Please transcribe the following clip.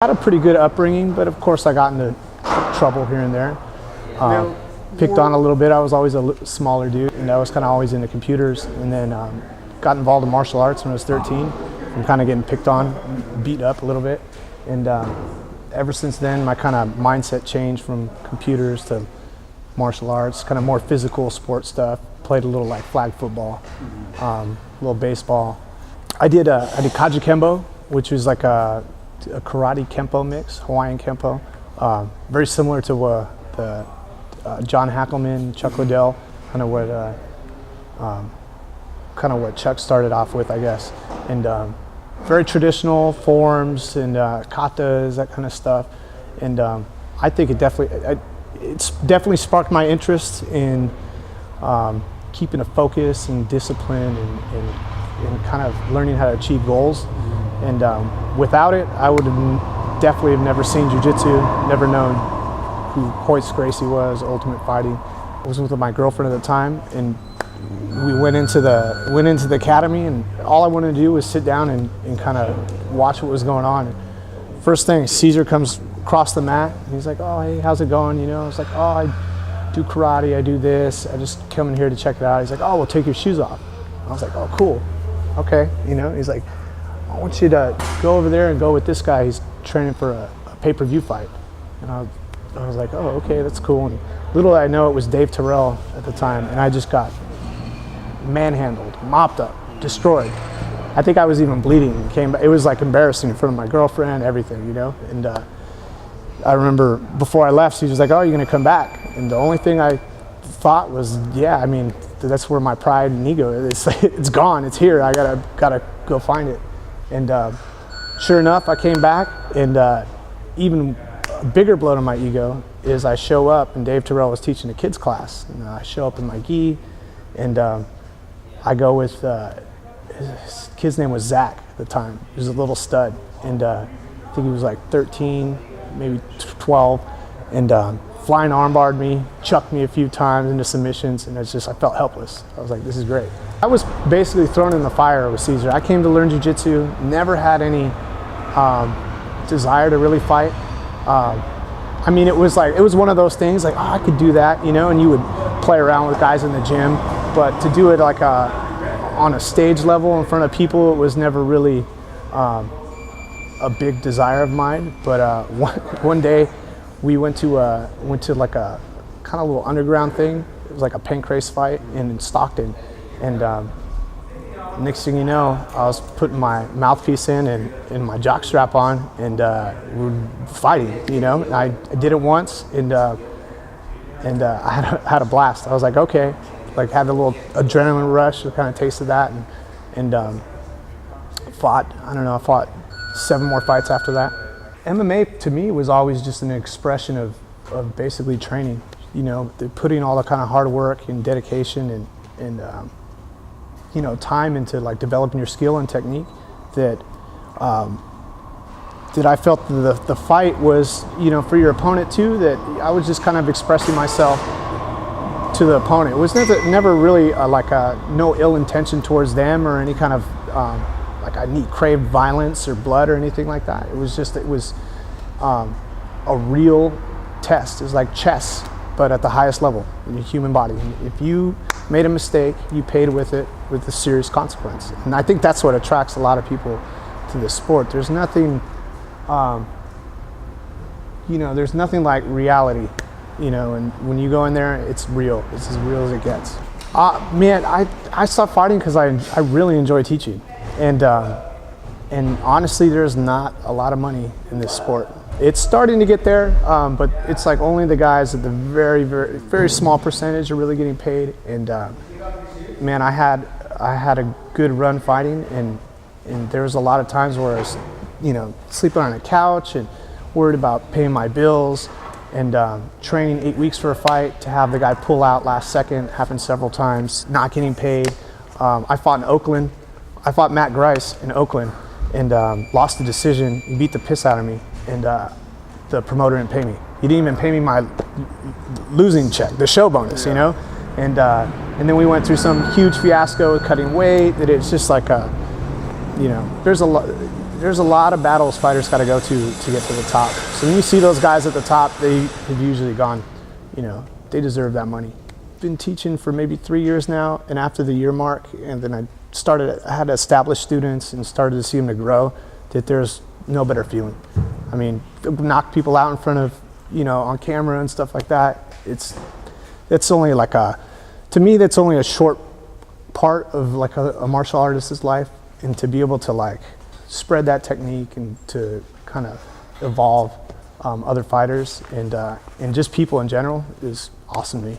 I had a pretty good upbringing, but of course I got into trouble here and there. Picked on a little bit. I was always a smaller dude, and I was kind of always into computers. And then got involved in martial arts when I was 13. I'm kind of getting picked on, beat up a little bit. And ever since then, my kind of mindset changed from computers to martial arts, kind of more physical sports stuff. Played a little like flag football, a little baseball. I did Kaji Kembo, which was like a karate Kempo mix, Hawaiian Kempo. Very similar to the John Hackelman, Chuck Liddell, kind of what Chuck started off with, I guess. And very traditional forms and katas, that kind of stuff. And I think it's definitely sparked my interest in keeping a focus and discipline and kind of learning how to achieve goals. And without it, I would have definitely have never seen Jiu-jitsu, never known who Hoist Gracie was, Ultimate Fighting. I was with my girlfriend at the time, and we went into the academy, and all I wanted to do was sit down and kind of watch what was going on. And first thing, Caesar comes across the mat, and he's like, "Oh, hey, how's it going?" You know, I was like, "Oh, I do karate, I do this. I just come in here to check it out." He's like, "Oh, well, take your shoes off." I was like, "Oh, cool, okay." You know, he's like, "I want you to go over there and go with this guy. He's training for a pay-per-view fight." And I was like, "Oh, okay, that's cool." And little did I know it was Dave Terrell at the time, and I just got manhandled, mopped up, destroyed. I think I was even bleeding. It was like embarrassing in front of my girlfriend, everything, you know. And I remember before I left, she was like, "Oh, you're gonna come back?" And the only thing I thought was, yeah, I mean, that's where my pride and ego is. It's gone. It's here. I gotta go find it. And sure enough, I came back, and even a bigger blow to my ego is I show up, and Dave Terrell was teaching a kids class. And I show up in my gi, and I go with, his kid's name was Zach at the time. He was a little stud, and I think he was like 13, maybe 12, and flying armbarred me, chucked me a few times into submissions, and I felt helpless. I was like, this is great. I was basically thrown in the fire with Caesar. I came to learn jiu-jitsu, never had any desire to really fight. I mean, it was one of those things like, oh, I could do that, you know, and you would play around with guys in the gym, but to do it like on a stage level in front of people, it was never really a big desire of mine. But one day we went to like a kind of little underground thing. It was like a pancrase fight in Stockton. And next thing you know, I was putting my mouthpiece in and my jock strap on, and we're fighting, you know. And I did it once, and I had a blast. I was like, okay, like had a little adrenaline rush, kind of tasted that, and fought 7 more fights after that. MMA to me was always just an expression of basically training, you know, putting all the kind of hard work and dedication and you know, time into like developing your skill and technique that I felt the fight was, you know, for your opponent too, that I was just kind of expressing myself to the opponent. It was never really no ill intention towards them or any kind of like I craved violence or blood or anything like that. It was a real test. It was like chess, but at the highest level in your human body. If you made a mistake, you paid with it with a serious consequence. And I think that's what attracts a lot of people to this sport. There's nothing, you know, there's nothing like reality, you know, and when you go in there, it's real. It's as real as it gets. Man, I stopped fighting because I really enjoy teaching. And honestly, there's not a lot of money in this sport. It's starting to get there, but it's like only the guys at the very, very, very small percentage are really getting paid. And man, I had a good run fighting, and there was a lot of times where I was, you know, sleeping on a couch and worried about paying my bills, and training 8 weeks for a fight to have the guy pull out last second happened several times, not getting paid. I fought in Oakland. I fought Matt Grice in Oakland and lost the decision. He beat the piss out of me. And the promoter didn't pay me. He didn't even pay me my losing check, the show bonus, you know? And then we went through some huge fiasco with cutting weight, that it's just like you know, there's a lot, there's a lot of battles fighters got to go to get to the top. So when you see those guys at the top, they have usually gone, you know, they deserve that money. Been teaching for maybe 3 years now, and after the year mark, and then I had to establish students and started to see them to grow, that there's no better feeling. I mean, knock people out in front of, you know, on camera and stuff like that. It's only like to me, that's only a short part of like a martial artist's life, and to be able to like spread that technique and to kind of evolve other fighters and just people in general is awesome to me.